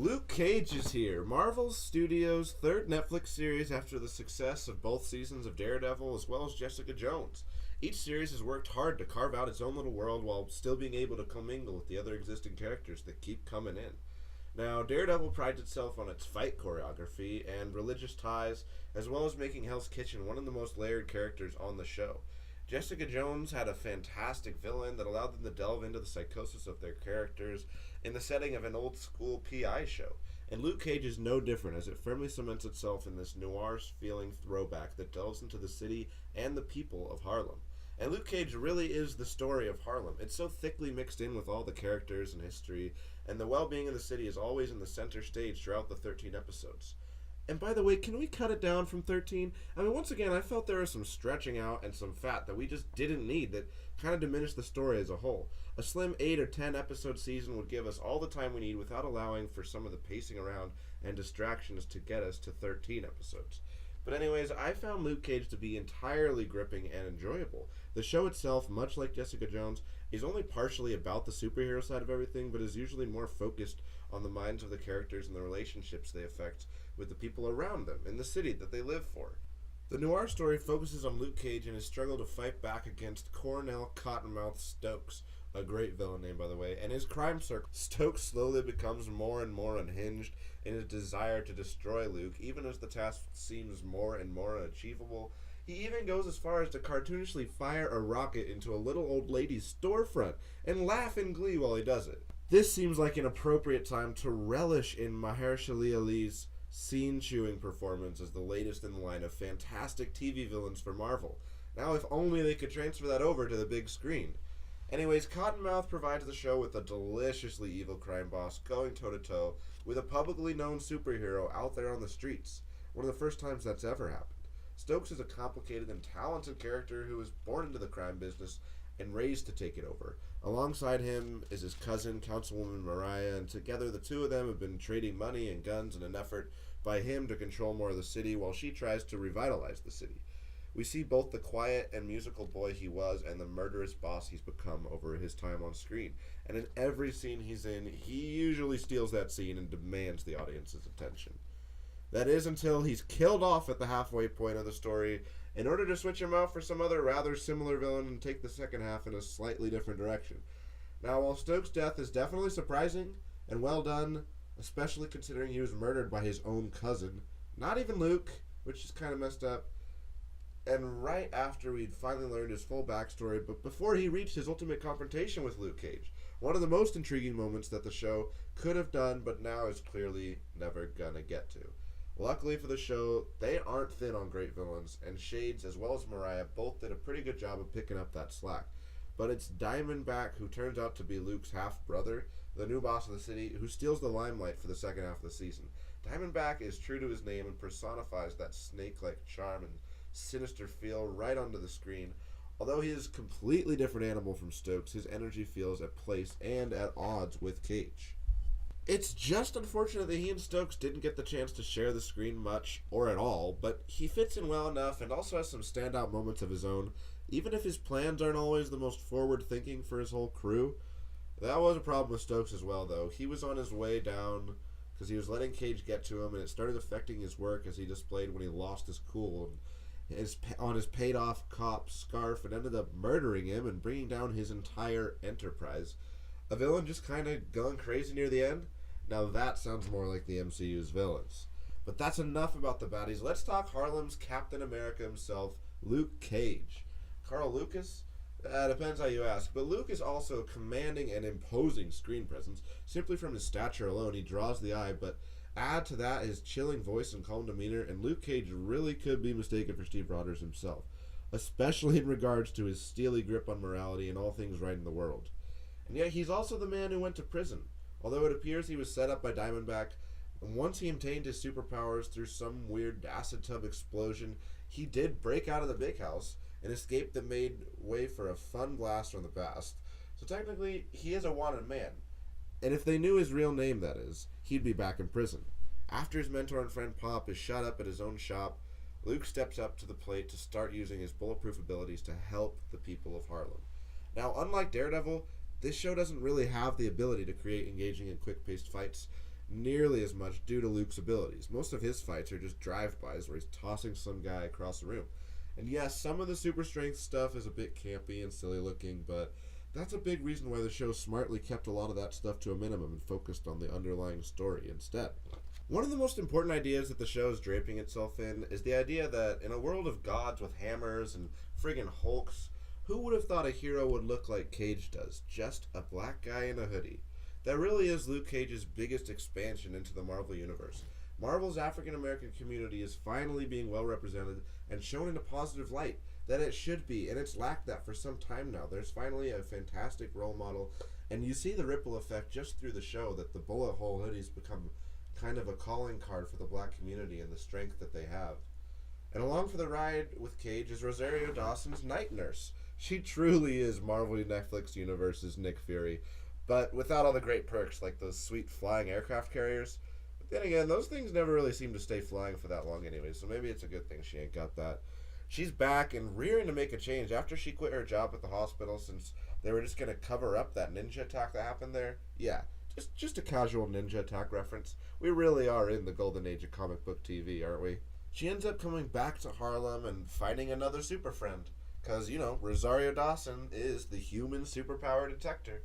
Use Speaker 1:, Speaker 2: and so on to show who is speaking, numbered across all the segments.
Speaker 1: Luke Cage is here, Marvel Studios' third Netflix series after the success of both seasons of Daredevil as well as Jessica Jones. Each series has worked hard to carve out its own little world while still being able to commingle with the other existing characters that keep coming in. Now, Daredevil prides itself on its fight choreography and religious ties, as well as making Hell's Kitchen one of the most layered characters on the show. Jessica Jones had a fantastic villain that allowed them to delve into the psychosis of their characters in the setting of an old school PI show. And Luke Cage is no different as it firmly cements itself in this noir feeling throwback that delves into the city and the people of Harlem. And Luke Cage really is the story of Harlem. It's so thickly mixed in with all the characters and history, and the well-being of the city is always in the center stage throughout the 13 episodes. And by the way, can we cut it down from 13? I mean, once again, I felt there was some stretching out and some fat that we just didn't need that kind of diminished the story as a whole. A slim 8 or 10 episode season would give us all the time we need without allowing for some of the pacing around and distractions to get us to 13 episodes. But anyways, I found Luke Cage to be entirely gripping and enjoyable. The show itself, much like Jessica Jones, is only partially about the superhero side of everything, but is usually more focused on the minds of the characters and the relationships they affect with the people around them in the city that they live for. The noir story focuses on Luke Cage and his struggle to fight back against Cornell Cottonmouth Stokes, a great villain name by the way, and his crime circle. Stokes slowly becomes more and more unhinged in his desire to destroy Luke, even as the task seems more and more unachievable. He even goes as far as to cartoonishly fire a rocket into a little old lady's storefront and laugh in glee while he does it. This seems like an appropriate time to relish in Mahershala Ali's scene-chewing performance as the latest in the line of fantastic TV villains for Marvel. Now, if only they could transfer that over to the big screen. Anyways, Cottonmouth provides the show with a deliciously evil crime boss going toe-to-toe with a publicly known superhero out there on the streets. One of the first times that's ever happened. Stokes is a complicated and talented character who was born into the crime business and raised to take it over. Alongside him is his cousin, Councilwoman Mariah, and together the two of them have been trading money and guns in an effort by him to control more of the city while she tries to revitalize the city. We see both the quiet and musical boy he was and the murderous boss he's become over his time on screen. And in every scene he's in, he usually steals that scene and demands the audience's attention. That is until he's killed off at the halfway point of the story in order to switch him out for some other rather similar villain and take the second half in a slightly different direction. Now, while Stokes' death is definitely surprising and well done, especially considering he was murdered by his own cousin, not even Luke, which is kind of messed up, and right after we'd finally learned his full backstory, but before he reached his ultimate confrontation with Luke Cage. One of the most intriguing moments that the show could have done, but now is clearly never gonna get to. Luckily for the show, they aren't thin on great villains, and Shades as well as Mariah both did a pretty good job of picking up that slack. But it's Diamondback, who turns out to be Luke's half-brother, the new boss of the city, who steals the limelight for the second half of the season. Diamondback is true to his name and personifies that snake-like charm and sinister feel right onto the screen. Although he is a completely different animal from Stokes, his energy feels at place and at odds with Cage. It's just unfortunate that he and Stokes didn't get the chance to share the screen much, or at all, but he fits in well enough and also has some standout moments of his own, even if his plans aren't always the most forward-thinking for his whole crew. That was a problem with Stokes as well, though. He was on his way down because he was letting Cage get to him, and it started affecting his work as he displayed when he lost his cool and on his paid-off cop scarf and ended up murdering him and bringing down his entire enterprise. A villain just kind of going crazy near the end? Now that sounds more like the MCU's villains. But that's enough about the baddies. Let's talk Harlem's Captain America himself, Luke Cage. Carl Lucas? Depends how you ask. But Luke is also a commanding and imposing screen presence. Simply from his stature alone, he draws the eye, but add to that his chilling voice and calm demeanor, and Luke Cage really could be mistaken for Steve Rogers himself, especially in regards to his steely grip on morality and all things right in the world. And yet he's also the man who went to prison. Although it appears he was set up by Diamondback, and once he obtained his superpowers through some weird acid tub explosion, he did break out of the big house, an escape that made way for a fun blast from the past. So technically, he is a wanted man. And if they knew his real name, that is, he'd be back in prison. After his mentor and friend Pop is shot up at his own shop, Luke steps up to the plate to start using his bulletproof abilities to help the people of Harlem. Now, unlike Daredevil, this show doesn't really have the ability to create engaging and quick-paced fights, nearly as much due to Luke's abilities. Most of his fights are just drive-bys where he's tossing some guy across the room. And yes, some of the super strength stuff is a bit campy and silly looking, but that's a big reason why the show smartly kept a lot of that stuff to a minimum and focused on the underlying story instead. One of the most important ideas that the show is draping itself in is the idea that in a world of gods with hammers and friggin' hulks, who would have thought a hero would look like Cage does? Just a black guy in a hoodie. That really is Luke Cage's biggest expansion into the Marvel Universe. Marvel's African American community is finally being well represented and shown in a positive light that it should be, and it's lacked that for some time now. There's finally a fantastic role model, and you see the ripple effect just through the show that the bullet hole hoodies become kind of a calling card for the black community and the strength that they have. And along for the ride with Cage is Rosario Dawson's night nurse. She truly is Marvel Netflix Universe's Nick Fury, but without all the great perks like those sweet flying aircraft carriers. But then again, those things never really seem to stay flying for that long anyway, so maybe it's a good thing she ain't got that. She's back and rearing to make a change after she quit her job at the hospital since they were just going to cover up that ninja attack that happened there. Yeah, just a casual ninja attack reference. We really are in the golden age of comic book TV, aren't we? She ends up coming back to Harlem and fighting another super friend. Because, Rosario Dawson is the human superpower detector.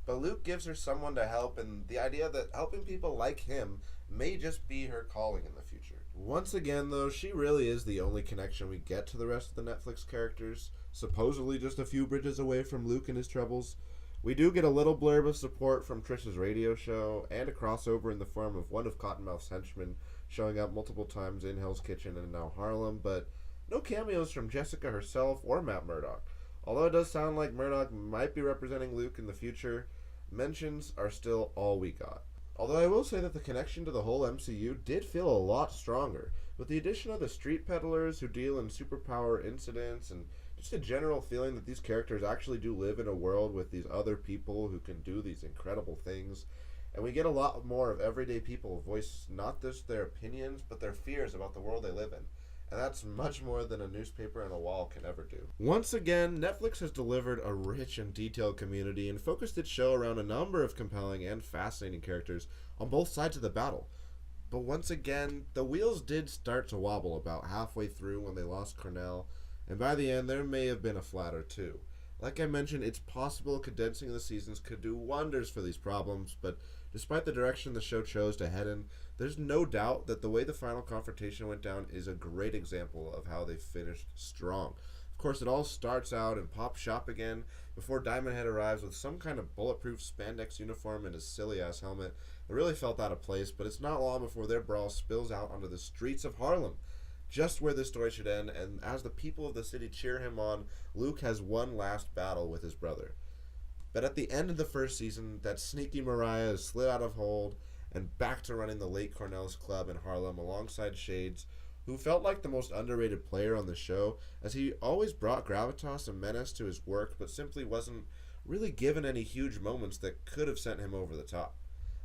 Speaker 1: But Luke gives her someone to help, and the idea that helping people like him may just be her calling in the future. Once again, though, she really is the only connection we get to the rest of the Netflix characters, supposedly just a few bridges away from Luke and his troubles. We do get a little blurb of support from Trish's radio show, and a crossover in the form of one of Cottonmouth's henchmen showing up multiple times in Hell's Kitchen and now Harlem, but no cameos from Jessica herself or Matt Murdock. Although it does sound like Murdock might be representing Luke in the future, mentions are still all we got. Although I will say that the connection to the whole MCU did feel a lot stronger, with the addition of the street peddlers who deal in superpower incidents and just a general feeling that these characters actually do live in a world with these other people who can do these incredible things. And we get a lot more of everyday people voice not just their opinions, but their fears about the world they live in. And that's much more than a newspaper and a wall can ever do. Once again, Netflix has delivered a rich and detailed community and focused its show around a number of compelling and fascinating characters on both sides of the battle. But once again, the wheels did start to wobble about halfway through when they lost Cornell, and by the end there may have been a flat or two. Like I mentioned, it's possible condensing the seasons could do wonders for these problems, but despite the direction the show chose to head in, there's no doubt that the way the final confrontation went down is a great example of how they finished strong. Of course, it all starts out in Pop's shop again before Diamond Head arrives with some kind of bulletproof spandex uniform and his silly-ass helmet. It really felt out of place, but it's not long before their brawl spills out onto the streets of Harlem, just where this story should end, and as the people of the city cheer him on, Luke has one last battle with his brother. But at the end of the first season, that sneaky Mariah is slid out of hold and back to running the late Cornell's club in Harlem alongside Shades, who felt like the most underrated player on the show, as he always brought gravitas and menace to his work, but simply wasn't really given any huge moments that could have sent him over the top.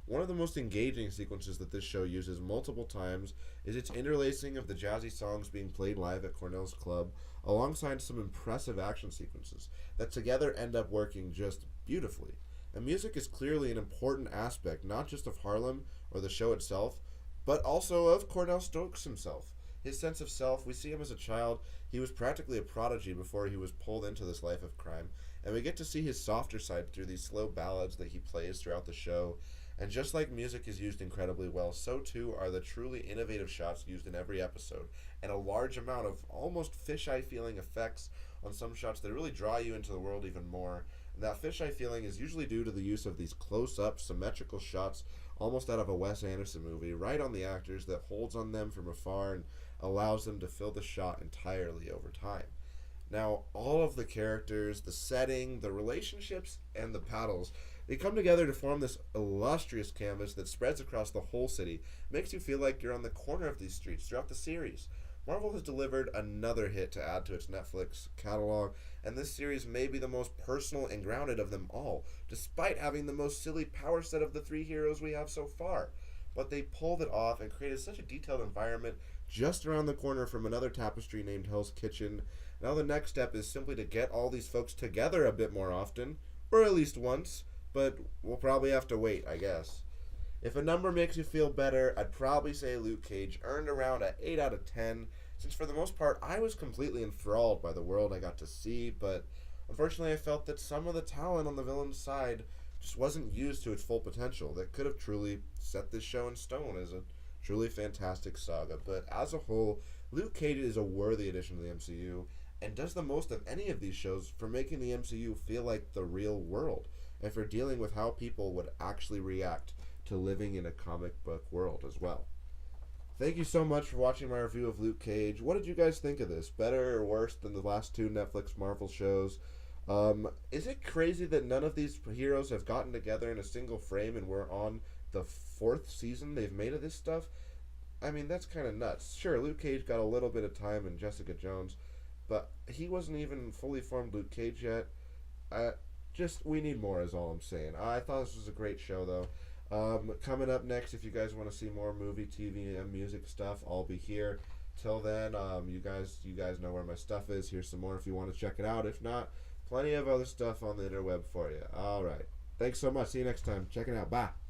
Speaker 1: One of the most engaging sequences that this show uses multiple times is its interlacing of the jazzy songs being played live at Cornell's club, alongside some impressive action sequences that together end up working just beautifully. And music is clearly an important aspect, not just of Harlem or the show itself, but also of Cornell Stokes himself. His sense of self, we see him as a child, he was practically a prodigy before he was pulled into this life of crime, and we get to see his softer side through these slow ballads that he plays throughout the show. And just like music is used incredibly well, so too are the truly innovative shots used in every episode, and a large amount of almost fisheye feeling effects on some shots that really draw you into the world even more. And that fisheye feeling is usually due to the use of these close-up, symmetrical shots, almost out of a Wes Anderson movie, right on the actors that holds on them from afar and allows them to fill the shot entirely over time. Now, all of the characters, the setting, the relationships, and the paddles, they come together to form this illustrious canvas that spreads across the whole city. It makes you feel like you're on the corner of these streets throughout the series. Marvel has delivered another hit to add to its Netflix catalog, and this series may be the most personal and grounded of them all, despite having the most silly power set of the three heroes we have so far. But they pulled it off and created such a detailed environment just around the corner from another tapestry named Hell's Kitchen. Now the next step is simply to get all these folks together a bit more often, or at least once, but we'll probably have to wait, I guess. If a number makes you feel better, I'd probably say Luke Cage earned around an 8 out of 10, since for the most part I was completely enthralled by the world I got to see, but unfortunately I felt that some of the talent on the villain's side just wasn't used to its full potential that could have truly set this show in stone as a truly fantastic saga. But as a whole, Luke Cage is a worthy addition to the MCU and does the most of any of these shows for making the MCU feel like the real world and for dealing with how people would actually react to living in a comic book world as well. Thank you so much for watching my review of Luke Cage. What did you guys think of this? Better or worse than the last two Netflix Marvel shows? Is it crazy that none of these heroes have gotten together in a single frame and we're on the 4th season they've made of this stuff? I mean, that's kind of nuts. Sure, Luke Cage got a little bit of time in Jessica Jones, but he wasn't even fully formed Luke Cage yet. We need more is all I'm saying. I thought this was a great show, though. Coming up next, if you guys want to see more movie, TV, and music stuff, I'll be here. Till then, you guys know where my stuff is. Here's some more if you want to check it out. If not, plenty of other stuff on the interweb for you. All right. Thanks so much. See you next time. Check it out. Bye.